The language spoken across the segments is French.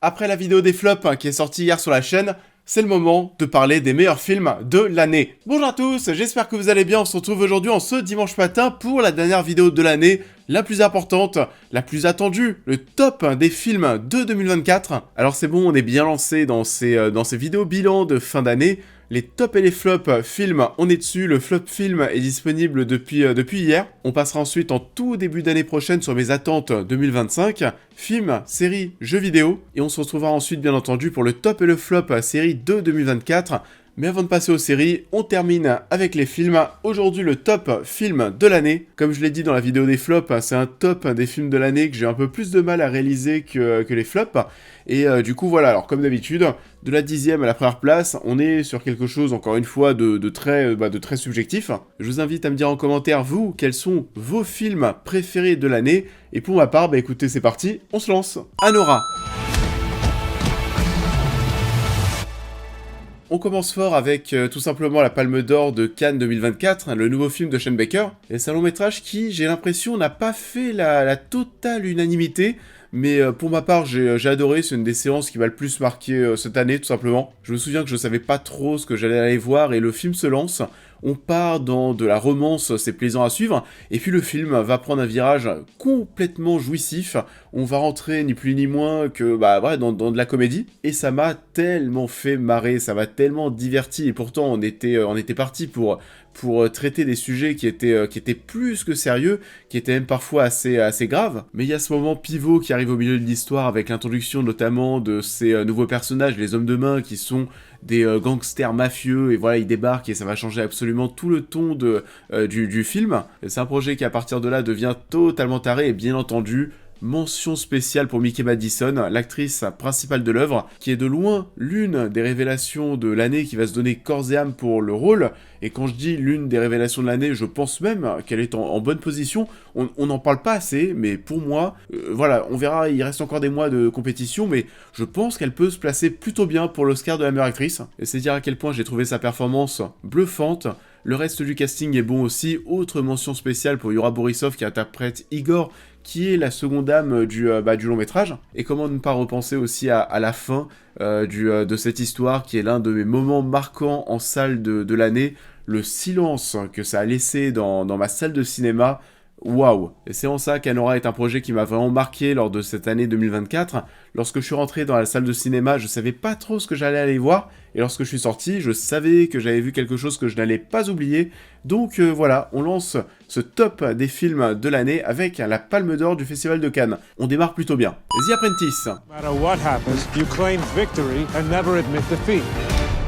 Après la vidéo des flops qui est sortie hier sur la chaîne, c'est le moment de parler des meilleurs films de l'année. Bonjour à tous, j'espère que vous allez bien, on se retrouve aujourd'hui en ce dimanche matin pour la dernière vidéo de l'année, la plus importante, la plus attendue, le top des films de 2024. Alors c'est bon, on est bien lancé dans ces vidéos bilan de fin d'année. Les tops et les flops films, on est dessus, le flop film est disponible depuis hier. On passera ensuite en tout début d'année prochaine sur mes attentes 2025, films, séries, jeux vidéo. Et on se retrouvera ensuite bien entendu pour le top et le flop série de 2024. Mais avant de passer aux séries, on termine avec les films. Aujourd'hui, le top film de l'année. Comme je l'ai dit dans la vidéo des flops, c'est un top des films de l'année que j'ai un peu plus de mal à réaliser que les flops. Et du coup, voilà, alors comme d'habitude, de la 10e à la première place, on est sur quelque chose, encore une fois, de très subjectif. Je vous invite à me dire en commentaire, vous, quels sont vos films préférés de l'année. Et pour ma part, écoutez, c'est parti, on se lance. Anora. On commence fort avec tout simplement la Palme d'Or de Cannes 2024, le nouveau film de Sean Baker. Et c'est un long métrage qui, j'ai l'impression, n'a pas fait la totale unanimité. Mais pour ma part, j'ai adoré, c'est une des séances qui m'a le plus marqué cette année, tout simplement. Je me souviens que je savais pas trop ce que j'allais aller voir et le film se lance. On part dans de la romance, c'est plaisant à suivre, et puis le film va prendre un virage complètement jouissif. On va rentrer ni plus ni moins que dans de la comédie, et ça m'a tellement fait marrer, ça m'a tellement diverti, et pourtant on était parti pour traiter des sujets qui étaient plus que sérieux, qui étaient même parfois assez graves. Mais il y a ce moment pivot qui arrive au milieu de l'histoire avec l'introduction notamment de ces nouveaux personnages, les hommes de main, qui sont des gangsters mafieux, et voilà, ils débarquent et ça va changer absolument tout le ton du film. C'est un projet qui à partir de là devient totalement taré, et bien entendu, mention spéciale pour Mickey Madison, l'actrice principale de l'œuvre, qui est de loin l'une des révélations de l'année, qui va se donner corps et âme pour le rôle. Et quand je dis l'une des révélations de l'année, je pense même qu'elle est en bonne position. On n'en parle pas assez, mais pour moi, voilà, on verra, il reste encore des mois de compétition, mais je pense qu'elle peut se placer plutôt bien pour l'Oscar de la meilleure actrice. Et c'est dire à quel point j'ai trouvé sa performance bluffante. Le reste du casting est bon aussi. Autre mention spéciale pour Yura Borisov qui interprète Igor, qui est la seconde dame du long métrage. Et comment ne pas repenser aussi à la fin de cette histoire, qui est l'un de mes moments marquants en salle de l'année. Le silence que ça a laissé dans ma salle de cinéma. Waouh! Et c'est en ça qu'Anora est un projet qui m'a vraiment marqué lors de cette année 2024. Lorsque je suis rentré dans la salle de cinéma, je savais pas trop ce que j'allais aller voir, et lorsque je suis sorti, je savais que j'avais vu quelque chose que je n'allais pas oublier. Donc voilà, on lance ce top des films de l'année avec la Palme d'Or du Festival de Cannes. On démarre plutôt bien. The Apprentice. No matter what happens, you claim victory and never admit defeat.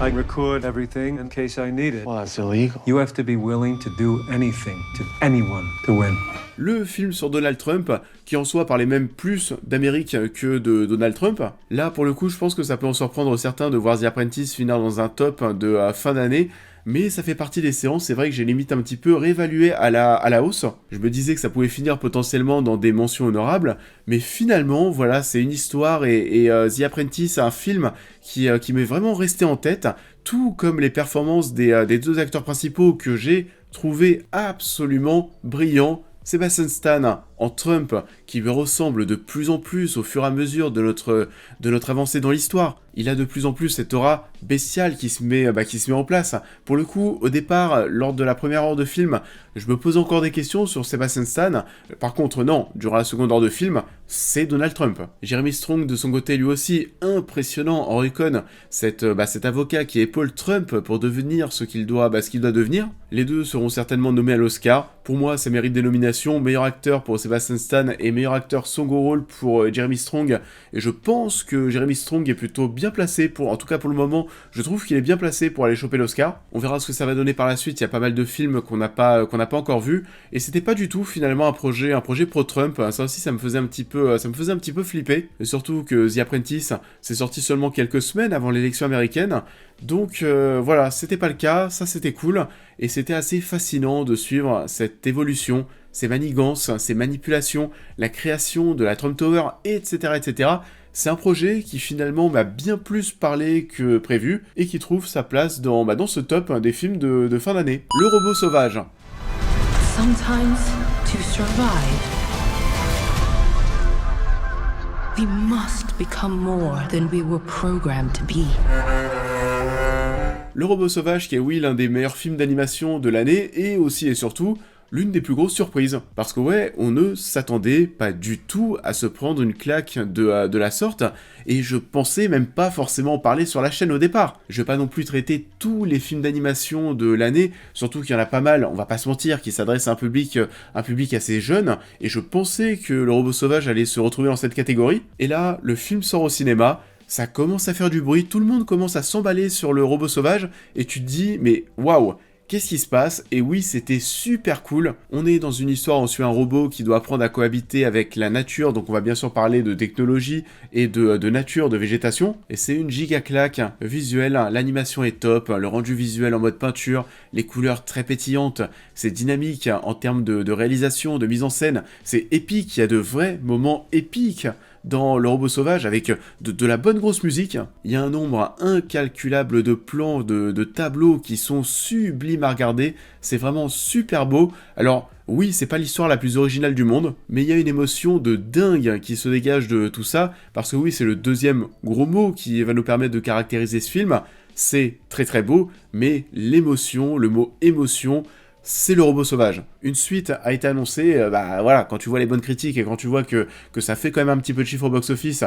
I record everything in case I need it. Well, that's illegal. You have to be willing to do anything to anyone to win. Le film sur Donald Trump, qui en soi parlait même plus d'Amérique que de Donald Trump. Là, pour le coup, je pense que ça peut en surprendre certains de voir The Apprentice finir dans un top de fin d'année, mais ça fait partie des séances, c'est vrai que j'ai limite un petit peu réévalué à la hausse. Je me disais que ça pouvait finir potentiellement dans des mentions honorables, mais finalement, voilà, c'est une histoire, et The Apprentice, un film qui m'est vraiment resté en tête, tout comme les performances des deux acteurs principaux que j'ai trouvé absolument brillants. Sebastian Stan en Trump, qui lui ressemble de plus en plus au fur et à mesure de notre avancée dans l'histoire. Il a de plus en plus cette aura bestiale qui se met en place. Pour le coup, au départ, lors de la première heure de film, je me pose encore des questions sur Sebastian Stan. Par contre, non, durant la seconde heure de film, c'est Donald Trump. Jeremy Strong, de son côté, lui aussi, impressionnant en recon, cet avocat qui épaule Trump pour devenir ce qu'il doit devenir. Les deux seront certainement nommés à l'Oscar. Pour moi, ça mérite des nominations. Meilleur acteur pour Sebastian Stan et meilleur acteur second rôle pour Jeremy Strong. Et je pense que Jeremy Strong est plutôt bien placé en tout cas pour le moment, je trouve qu'il est bien placé pour aller choper l'Oscar. On verra ce que ça va donner par la suite. Il y a pas mal de films qu'on n'a pas encore vus, et c'était pas du tout finalement un projet pro-Trump. Ça aussi, ça me faisait un petit peu flipper. Et surtout que The Apprentice, c'est sorti seulement quelques semaines avant l'élection américaine. Donc voilà, c'était pas le cas, ça c'était cool, et c'était assez fascinant de suivre cette évolution, ces manigances, ces manipulations, la création de la Trump Tower, etc. C'est un projet qui finalement m'a bien plus parlé que prévu, et qui trouve sa place dans ce top des films de fin d'année. Le robot sauvage. Sometimes to survive, We must become more than we were programmed to be. Le Robot Sauvage qui est oui l'un des meilleurs films d'animation de l'année et aussi et surtout l'une des plus grosses surprises. Parce que ouais, on ne s'attendait pas du tout à se prendre une claque de la sorte, et je pensais même pas forcément en parler sur la chaîne au départ. Je vais pas non plus traiter tous les films d'animation de l'année, surtout qu'il y en a pas mal, on va pas se mentir, qui s'adressent à un public assez jeune, et je pensais que le Robot Sauvage allait se retrouver dans cette catégorie, et là, le film sort au cinéma, ça commence à faire du bruit, tout le monde commence à s'emballer sur le Robot Sauvage, et tu te dis, mais waouh, qu'est-ce qui se passe? Et oui, c'était super cool. On est dans une histoire, on suit un robot qui doit apprendre à cohabiter avec la nature, donc on va bien sûr parler de technologie et de nature, de végétation. Et c'est une giga claque visuelle, l'animation est top, le rendu visuel en mode peinture, les couleurs très pétillantes, c'est dynamique en termes de réalisation, de mise en scène, c'est épique, il y a de vrais moments épiques dans le Robot Sauvage avec de la bonne grosse musique. Il y a un nombre incalculable de plans, de tableaux qui sont sublimes à regarder, c'est vraiment super beau. Alors oui, c'est pas l'histoire la plus originale du monde, mais il y a une émotion de dingue qui se dégage de tout ça, parce que oui, c'est le deuxième gros mot qui va nous permettre de caractériser ce film. C'est très très beau, mais l'émotion, le mot émotion, c'est le Robot Sauvage. Une suite a été annoncée, voilà, quand tu vois les bonnes critiques et quand tu vois que ça fait quand même un petit peu de chiffre au box-office,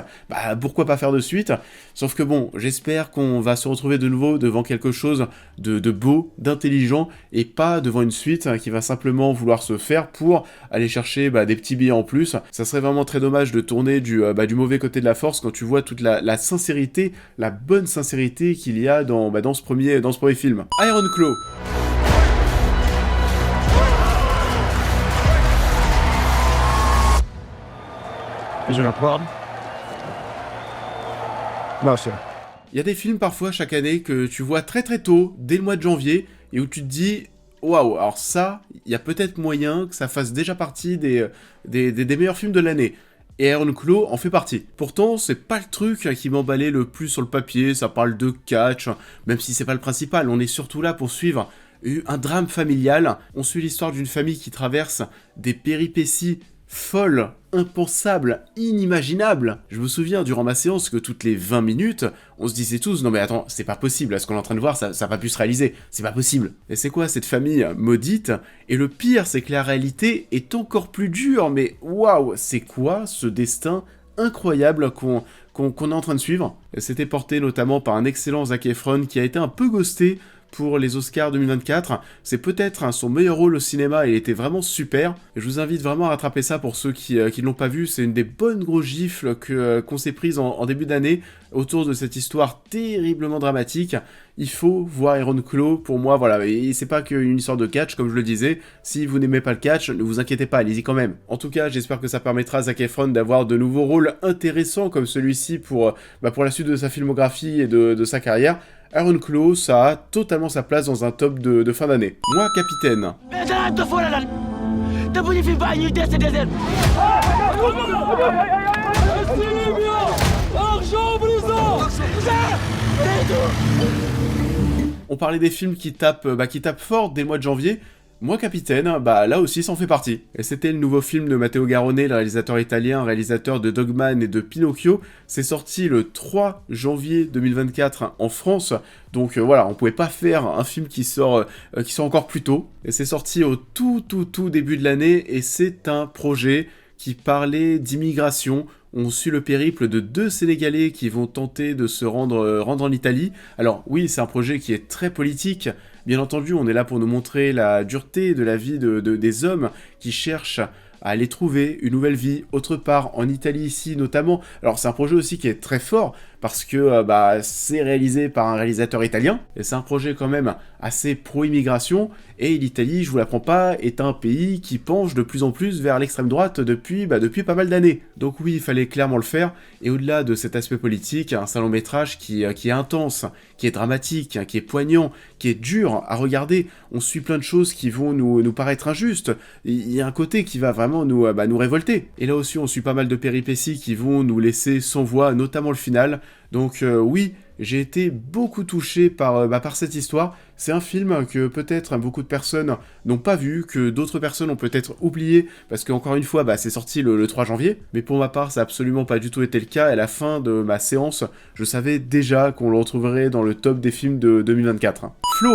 pourquoi pas faire de suite? Sauf que bon, j'espère qu'on va se retrouver de nouveau devant quelque chose de beau, d'intelligent, et pas devant une suite qui va simplement vouloir se faire pour aller chercher des petits billets en plus. Ça serait vraiment très dommage de tourner du mauvais côté de la force quand tu vois toute la sincérité, la bonne sincérité qu'il y a dans ce premier film. Iron Claw. Is there a problem? No, sir. Il y a des films parfois chaque année que tu vois très très tôt, dès le mois de janvier, et où tu te dis waouh, alors ça, il y a peut-être moyen que ça fasse déjà partie des meilleurs films de l'année. Et Iron Claw en fait partie. Pourtant, c'est pas le truc qui m'emballait le plus sur le papier, ça parle de catch, même si c'est pas le principal, on est surtout là pour suivre un drame familial. On suit l'histoire d'une famille qui traverse des péripéties folles, impensables, inimaginables. Je me souviens durant ma séance que toutes les 20 minutes, on se disait tous « Non mais attends, c'est pas possible, là, ce qu'on est en train de voir, ça a pas pu se réaliser, c'est pas possible. » Et c'est quoi cette famille maudite? Et le pire, c'est que la réalité est encore plus dure, mais waouh, c'est quoi ce destin incroyable qu'on est en train de suivre? Et c'était porté notamment par un excellent Zac Efron qui a été un peu ghosté pour les Oscars 2024, c'est peut-être son meilleur rôle au cinéma, il était vraiment super, et je vous invite vraiment à rattraper ça pour ceux qui ne l'ont pas vu, c'est une des bonnes grosses gifles qu'on s'est prise en début d'année, autour de cette histoire terriblement dramatique. Il faut voir Iron Claw, pour moi, voilà, et c'est pas qu'une histoire de catch, comme je le disais, si vous n'aimez pas le catch, ne vous inquiétez pas, allez-y quand même. En tout cas, j'espère que ça permettra à Zac Efron d'avoir de nouveaux rôles intéressants comme celui-ci pour la suite de sa filmographie et de sa carrière. Iron Claw, ça a totalement sa place dans un top de fin d'année. Moi, capitaine. On parlait des films qui tapent fort dès le mois de janvier. Moi, Capitaine, là aussi, ça en fait partie. Et c'était le nouveau film de Matteo Garrone, le réalisateur italien, réalisateur de Dogman et de Pinocchio. C'est sorti le 3 janvier 2024 en France. Donc voilà, on pouvait pas faire un film qui sort encore plus tôt. Et c'est sorti au tout début de l'année. Et c'est un projet qui parlait d'immigration. On suit le périple de 2 Sénégalais qui vont tenter de se rendre en Italie. Alors oui, c'est un projet qui est très politique. Bien entendu, on est là pour nous montrer la dureté de la vie des hommes qui cherchent à aller trouver une nouvelle vie autre part, en Italie ici notamment. Alors c'est un projet aussi qui est très fort, parce que c'est réalisé par un réalisateur italien, et c'est un projet quand même assez pro-immigration, et l'Italie, je vous l'apprends pas, est un pays qui penche de plus en plus vers l'extrême droite depuis pas mal d'années. Donc oui, il fallait clairement le faire, et au-delà de cet aspect politique, un long métrage qui est intense, qui est dramatique, qui est poignant, qui est dur à regarder. On suit plein de choses qui vont nous paraître injustes, il y a un côté qui va vraiment nous révolter. Et là aussi, on suit pas mal de péripéties qui vont nous laisser sans voix, notamment le final. Donc oui, j'ai été beaucoup touché par cette histoire. C'est un film que peut-être beaucoup de personnes n'ont pas vu, que d'autres personnes ont peut-être oublié, parce qu'encore une fois, c'est sorti le 3 janvier, mais pour ma part, ça n'a absolument pas du tout été le cas. À la fin de ma séance, je savais déjà qu'on le retrouverait dans le top des films de 2024. Flo!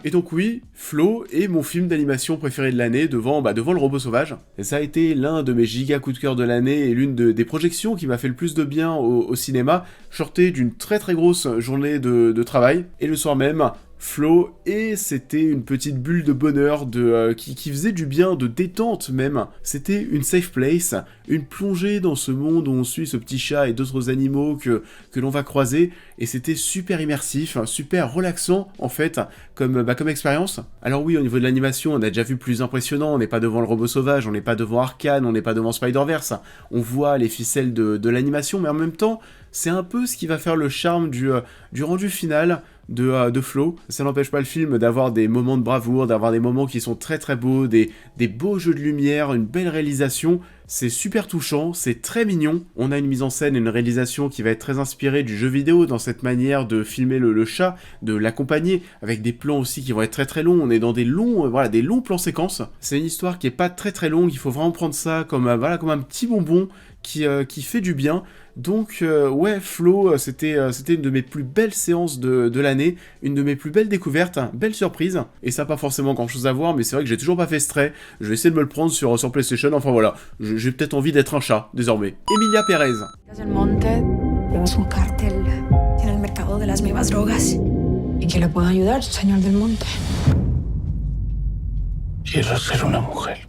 Et donc oui, Flo est mon film d'animation préféré de l'année devant le Robot Sauvage. Et ça a été l'un de mes giga coups de cœur de l'année et l'une des projections qui m'a fait le plus de bien au cinéma, sortée d'une très très grosse journée de travail. Et le soir même, Flo, et c'était une petite bulle de bonheur qui faisait du bien, de détente même. C'était une safe place, une plongée dans ce monde où on suit ce petit chat et d'autres animaux que l'on va croiser, et c'était super immersif, super relaxant en fait, comme expérience. Alors oui, au niveau de l'animation, on a déjà vu plus impressionnant, on n'est pas devant le Robot Sauvage, on n'est pas devant Arcane, on n'est pas devant Spider-Verse, on voit les ficelles de l'animation, mais en même temps, c'est un peu ce qui va faire le charme du rendu final de Flo. Ça n'empêche pas le film d'avoir des moments de bravoure, d'avoir des moments qui sont très très beaux, des beaux jeux de lumière, une belle réalisation. C'est super touchant, c'est très mignon. On a une mise en scène et une réalisation qui va être très inspirée du jeu vidéo dans cette manière de filmer le chat, de l'accompagner, avec des plans aussi qui vont être très très longs. On est dans des longs plans séquences. C'est une histoire qui est pas très très longue, il faut vraiment prendre ça comme un petit bonbon qui fait du bien. Donc ouais, Flo, c'était une de mes plus belles séances de l'année, une de mes plus belles découvertes, belle surprise, et ça n'a pas forcément grand chose à voir, mais c'est vrai que j'ai toujours pas fait Stray, je vais essayer de me le prendre sur PlayStation, enfin voilà, j'ai peut-être envie d'être un chat, désormais. Emilia Pérez. El monte, tenemos un cartel en el mercado de las nuevas drogas. ¿Y quién le puede ayudar, señor del monte? Quiero ser una mujer.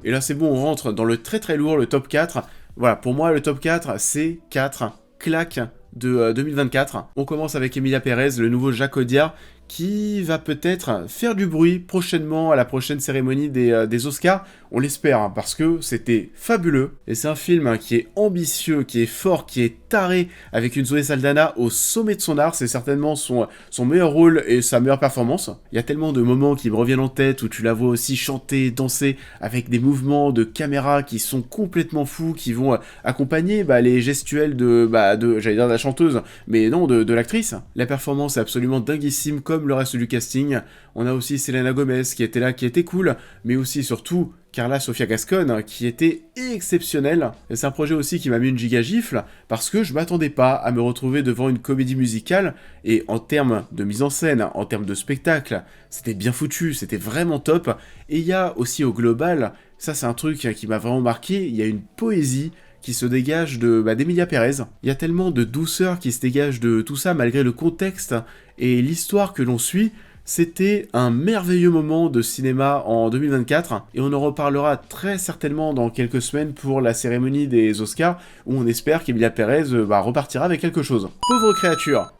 Et là c'est bon, on rentre dans le très très lourd, le top 4. Voilà, pour moi le top 4, c'est 4 claques de 2024. On commence avec Emilia Pérez, le nouveau Jacques Audiard, qui va peut-être faire du bruit prochainement à la prochaine cérémonie des Oscars. On l'espère, parce que c'était fabuleux. Et c'est un film qui est ambitieux, qui est fort, qui est taré, avec une Zoé Saldana au sommet de son art. C'est certainement son meilleur rôle et sa meilleure performance. Il y a tellement de moments qui me reviennent en tête, où tu la vois aussi chanter, danser, avec des mouvements de caméra qui sont complètement fous, qui vont accompagner les gestuels j'allais dire de la chanteuse, mais non, de l'actrice. La performance est absolument dinguissime, comme le reste du casting. On a aussi Selena Gomez qui était là, qui était cool, mais aussi surtout Carla Sofia Gascon qui était exceptionnelle. Et c'est un projet aussi qui m'a mis une giga gifle parce que je m'attendais pas à me retrouver devant une comédie musicale, et en termes de mise en scène, en termes de spectacle, c'était bien foutu, c'était vraiment top. Et il y a aussi au global, ça c'est un truc qui m'a vraiment marqué, il y a une poésie qui se dégage d'Emilia Pérez. Il y a tellement de douceur qui se dégage de tout ça malgré le contexte et l'histoire que l'on suit. C'était un merveilleux moment de cinéma en 2024 et on en reparlera très certainement dans quelques semaines pour la cérémonie des Oscars où on espère qu'Emilia Pérez repartira avec quelque chose. Pauvre créature.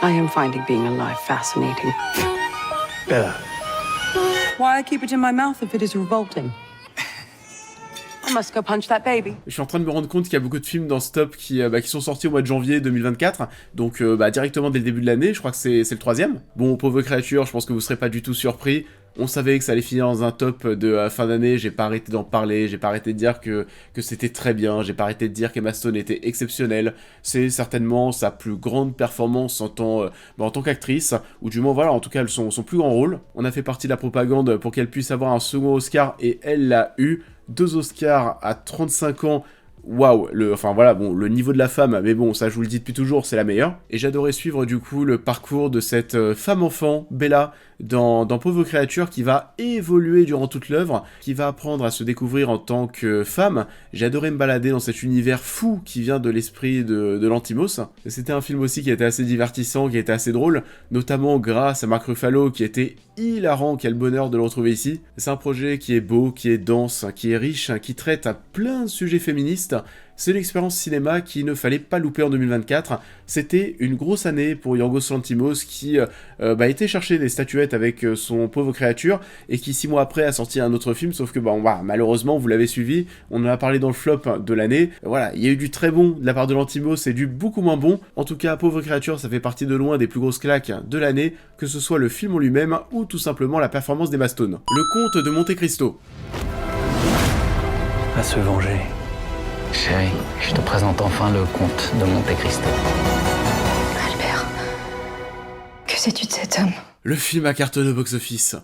I am finding being alive fascinating. Bella. Why keep it in my mouth if it is revolting? I must go punch that baby. Je suis en train de me rendre compte qu'il y a beaucoup de films dans ce top qui sont sortis au mois de janvier 2024, donc directement dès le début de l'année, je crois que c'est le 3e. Bon, pauvre créature, je pense que vous serez pas du tout surpris. On savait que ça allait finir dans un top de fin d'année, j'ai pas arrêté d'en parler, j'ai pas arrêté de dire que c'était très bien, j'ai pas arrêté de dire qu'Emma Stone était exceptionnelle. C'est certainement sa plus grande performance en tant qu'actrice, ou du moins voilà, en tout cas son plus grand rôle. On a fait partie de la propagande pour qu'elle puisse avoir un second Oscar, et elle l'a eu. 2 Oscars à 35 ans, waouh, le niveau de la femme, mais bon, ça je vous le dis depuis toujours, c'est la meilleure. Et j'adorais suivre du coup le parcours de cette femme-enfant, Bella, dans Pauvre créature, qui va évoluer durant toute l'œuvre, qui va apprendre à se découvrir en tant que femme. J'ai adoré me balader dans cet univers fou qui vient de l'esprit de Lantimos. Et c'était un film aussi qui était assez divertissant, qui était assez drôle, notamment grâce à Mark Ruffalo, qui était hilarant. Quel bonheur de le retrouver ici. C'est un projet qui est beau, qui est dense, qui est riche, qui traite à plein de sujets féministes, c'est une expérience cinéma qu'il ne fallait pas louper en 2024. C'était une grosse année pour Yorgos Lanthimos qui était chercher des statuettes avec son pauvre créature et qui 6 mois après a sorti un autre film, sauf que malheureusement vous l'avez suivi, on en a parlé dans le flop de l'année. Voilà, il y a eu du très bon de la part de Lanthimos et du beaucoup moins bon. En tout cas, pauvre créature, ça fait partie de loin des plus grosses claques de l'année, que ce soit le film en lui-même ou tout simplement la performance d'Emma Stone. Le Comte de Monte Cristo. À se venger. Chérie, je te présente enfin le comte de Monte Cristo. Albert, que sais-tu de cet homme? Le film a cartonné au box-office.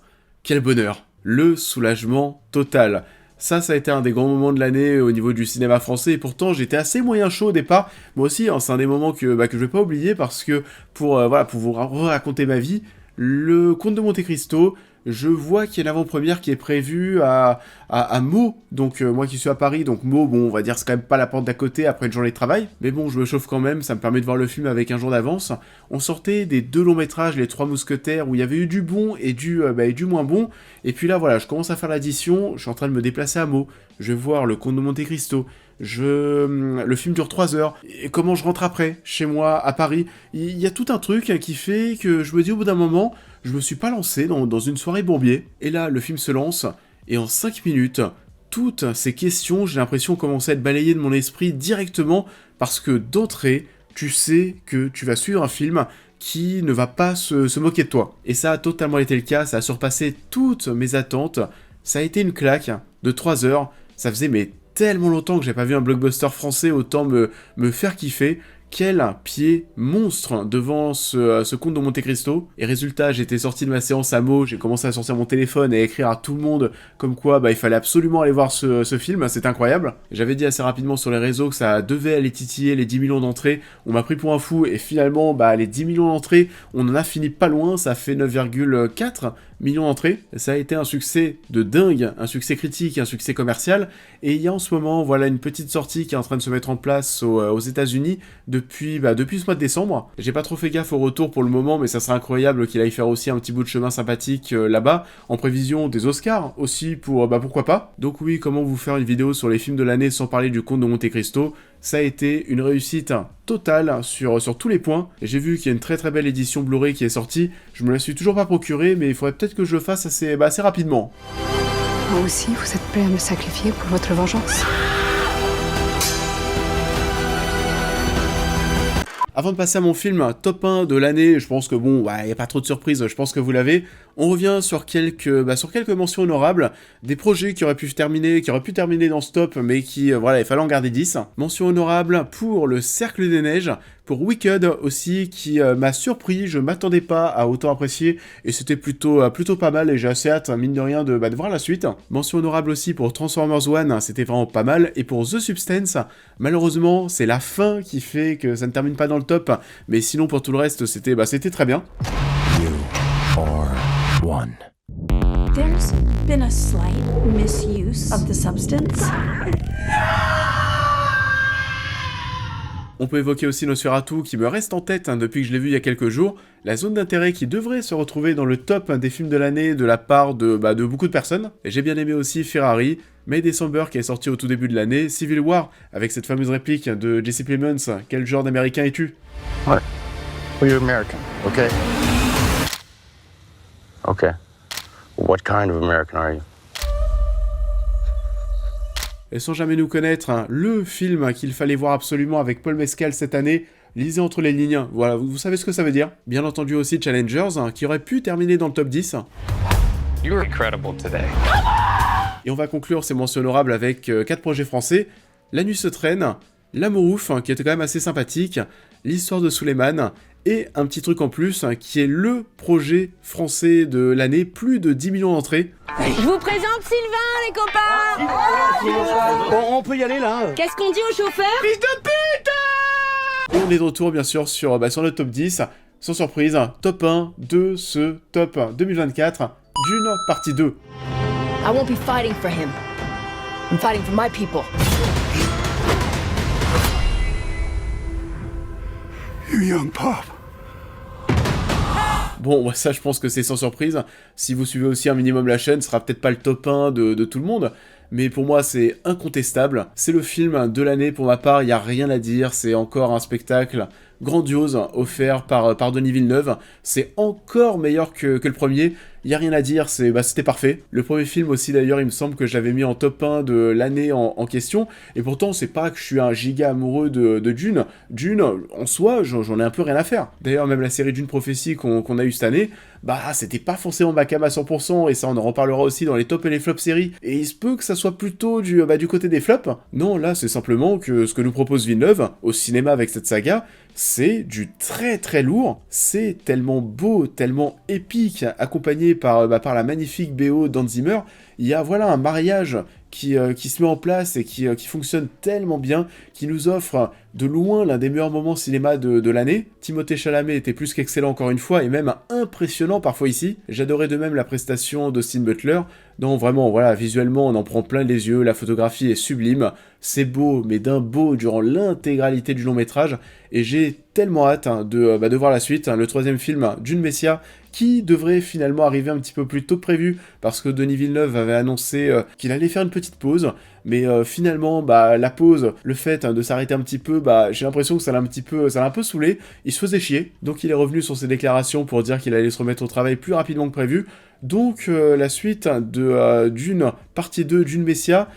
Quel bonheur. Le soulagement total. Ça a été un des grands moments de l'année au niveau du cinéma français, et pourtant j'étais assez moyen chaud au départ. Moi aussi, c'est un des moments que je vais pas oublier, parce que pour vous raconter ma vie, le Comte de Monte Cristo, je vois qu'il y a une avant-première qui est prévue à Meaux, donc moi qui suis à Paris, donc Meaux, on va dire c'est quand même pas la porte d'à côté après une journée de travail, mais bon, je me chauffe quand même, ça me permet de voir le film avec un jour d'avance. On sortait des 2 longs métrages, Les Trois Mousquetaires, où il y avait eu du bon et du moins bon, et puis là voilà, je commence à faire l'addition, je suis en train de me déplacer à Meaux, je vais voir le Comte de Monte Cristo, le film dure 3 heures, et comment je rentre après, chez moi, à Paris, il y a tout un truc qui fait que je me dis au bout d'un moment, je me suis pas lancé dans une soirée bourbier, et là, le film se lance, et en 5 minutes, toutes ces questions, j'ai l'impression, commençaient à être balayées de mon esprit directement, parce que d'entrée, tu sais que tu vas suivre un film qui ne va pas se moquer de toi. Et ça a totalement été le cas, ça a surpassé toutes mes attentes, ça a été une claque de 3 heures, ça faisait tellement longtemps que j'ai pas vu un blockbuster français autant me faire kiffer. Quel pied monstre devant ce Comte de Monte Cristo. Et résultat, j'étais sorti de ma séance à Meaux, j'ai commencé à sortir mon téléphone et à écrire à tout le monde comme quoi il fallait absolument aller voir ce film, c'est incroyable. J'avais dit assez rapidement sur les réseaux que ça devait aller titiller les 10 millions d'entrées, on m'a pris pour un fou, et finalement, les 10 millions d'entrées, on en a fini pas loin, ça fait 9,4 millions d'entrées. Ça a été un succès de dingue, un succès critique, un succès commercial, et il y a en ce moment, une petite sortie qui est en train de se mettre en place aux États-Unis depuis ce mois de décembre. J'ai pas trop fait gaffe au retour pour le moment, mais ça serait incroyable qu'il aille faire aussi un petit bout de chemin sympathique là-bas, en prévision des Oscars aussi, pourquoi pas. Donc oui, comment vous faire une vidéo sur les films de l'année sans parler du Comte de Monte Cristo? Ça a été une réussite totale sur tous les points. J'ai vu qu'il y a une très très belle édition Blu-ray qui est sortie. Je me la suis toujours pas procurée, mais il faudrait peut-être que je le fasse assez rapidement. Moi aussi, vous êtes prêt à me sacrifier pour votre vengeance? Avant de passer à mon film top 1 de l'année, je pense que y a pas trop de surprises, je pense que vous l'avez. On revient sur quelques mentions honorables, des projets qui auraient pu terminer dans ce top, mais qui, il fallait en garder 10. Mention honorable pour Le Cercle des Neiges, pour Wicked aussi, qui m'a surpris, je m'attendais pas à autant apprécier, et c'était plutôt pas mal, et j'ai assez hâte, mine de rien, de voir la suite. Mention honorable aussi pour Transformers One, c'était vraiment pas mal, et pour The Substance, malheureusement, c'est la fin qui fait que ça ne termine pas dans le top, mais sinon pour tout le reste, c'était très bien. You are one. There's been a slight misuse of the substance. On peut évoquer aussi Nosferatu qui me reste en tête depuis que je l'ai vu il y a quelques jours, la zone d'intérêt qui devrait se retrouver dans le top des films de l'année de la part de beaucoup de personnes. Et j'ai bien aimé aussi Ferrari, May December qui est sorti au tout début de l'année, Civil War avec cette fameuse réplique de Jesse Plemons, quel genre d'américain es-tu? What? Well, you're American, okay? Okay. What kind of American are you? Et sans jamais nous connaître, le film qu'il fallait voir absolument avec Paul Mescal cette année, lisez entre les lignes, voilà, vous savez ce que ça veut dire. Bien entendu aussi Challengers, qui aurait pu terminer dans le top 10. You're incredible today. Et on va conclure ces mentions honorables avec 4 projets français, La Nuit se traîne, L'amour ouf, qui était quand même assez sympathique, L'histoire de Suleiman, et un petit truc en plus, qui est le projet français de l'année, plus de 10 millions d'entrées. Je vous présente Sylvain, les copains. On peut y aller, là. Qu'est-ce qu'on dit au chauffeur? Fils de pute! Et on est de retour, bien sûr, sur notre top 10. Sans surprise, top 1 de ce top 2024, Dune partie 2. I won't be fighting for him. I'm fighting for my people. You young pop. Bon, ça je pense que c'est sans surprise. Si vous suivez aussi un minimum la chaîne, ce sera peut-être pas le top 1 de tout le monde. mais pour moi c'est incontestable. C'est le film de l'année pour ma part, il n'y a rien à dire, c'est encore un spectacle grandiose offert par Denis Villeneuve. C'est encore meilleur que le premier. Il n'y a rien à dire, c'était parfait. Le premier film aussi d'ailleurs, il me semble que je l'avais mis en top 1 de l'année en question. Et pourtant, c'est pas que je suis un giga amoureux de Dune. Dune, en soi, j'en ai un peu rien à faire. D'ailleurs, même la série Dune Prophétie qu'on a eu cette année, c'était pas forcément ma cam à 100%, et ça on en reparlera aussi dans les tops et les flops séries. Et il se peut que ça soit plutôt du côté des flops. Non, là, c'est simplement que ce que nous propose Villeneuve, au cinéma avec cette saga, c'est du très très lourd, c'est tellement beau, tellement épique, accompagné par la magnifique BO d'Hans Zimmer. Il y a un mariage qui se met en place et qui fonctionne tellement bien, qui nous offre de loin l'un des meilleurs moments cinéma de l'année. Timothée Chalamet était plus qu'excellent encore une fois, et même impressionnant parfois ici. J'adorais de même la prestation d'Austin Butler. Non, vraiment, visuellement on en prend plein les yeux, la photographie est sublime, c'est beau, mais d'un beau durant l'intégralité du long métrage, et j'ai tellement hâte de voir la suite, le troisième film Dune Messia, qui devrait finalement arriver un petit peu plus tôt que prévu, parce que Denis Villeneuve avait annoncé qu'il allait faire une petite pause, mais finalement, la pause, le fait de s'arrêter un petit peu, j'ai l'impression que ça l'a un peu saoulé, il se faisait chier, donc il est revenu sur ses déclarations pour dire qu'il allait se remettre au travail plus rapidement que prévu. Donc la suite de Dune, partie 2, Dune Messia,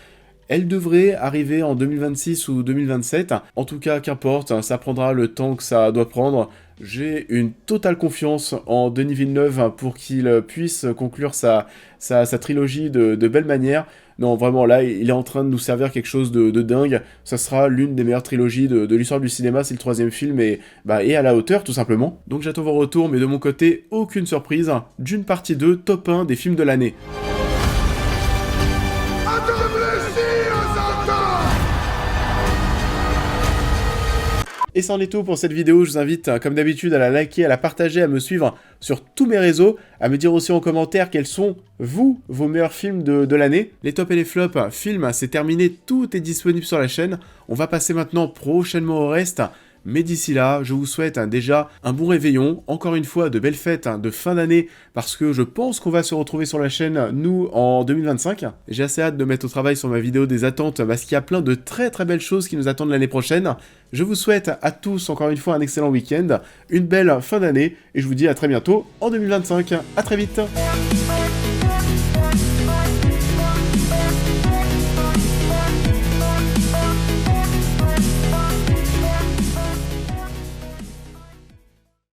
elle devrait arriver en 2026 ou 2027, en tout cas qu'importe, ça prendra le temps que ça doit prendre. J'ai une totale confiance en Denis Villeneuve pour qu'il puisse conclure sa trilogie de belle manière. Non, vraiment, là, il est en train de nous servir quelque chose de dingue. Ça sera l'une des meilleures trilogies de l'histoire du cinéma, c'est le troisième film, et à la hauteur, tout simplement. Donc j'attends vos retours, mais de mon côté, aucune surprise. Dune partie 2, top 1 des films de l'année. Et c'en est tout pour cette vidéo, je vous invite comme d'habitude à la liker, à la partager, à me suivre sur tous mes réseaux, à me dire aussi en commentaire quels sont, vous, vos meilleurs films de l'année. Les tops et les flops, films, c'est terminé, tout est disponible sur la chaîne. On va passer maintenant prochainement au reste. Mais d'ici là, je vous souhaite déjà un bon réveillon, encore une fois de belles fêtes de fin d'année, parce que je pense qu'on va se retrouver sur la chaîne, nous, en 2025. J'ai assez hâte de mettre au travail sur ma vidéo des attentes, parce qu'il y a plein de très très belles choses qui nous attendent l'année prochaine. Je vous souhaite à tous, encore une fois, un excellent week-end, une belle fin d'année, et je vous dis à très bientôt en 2025. À très vite.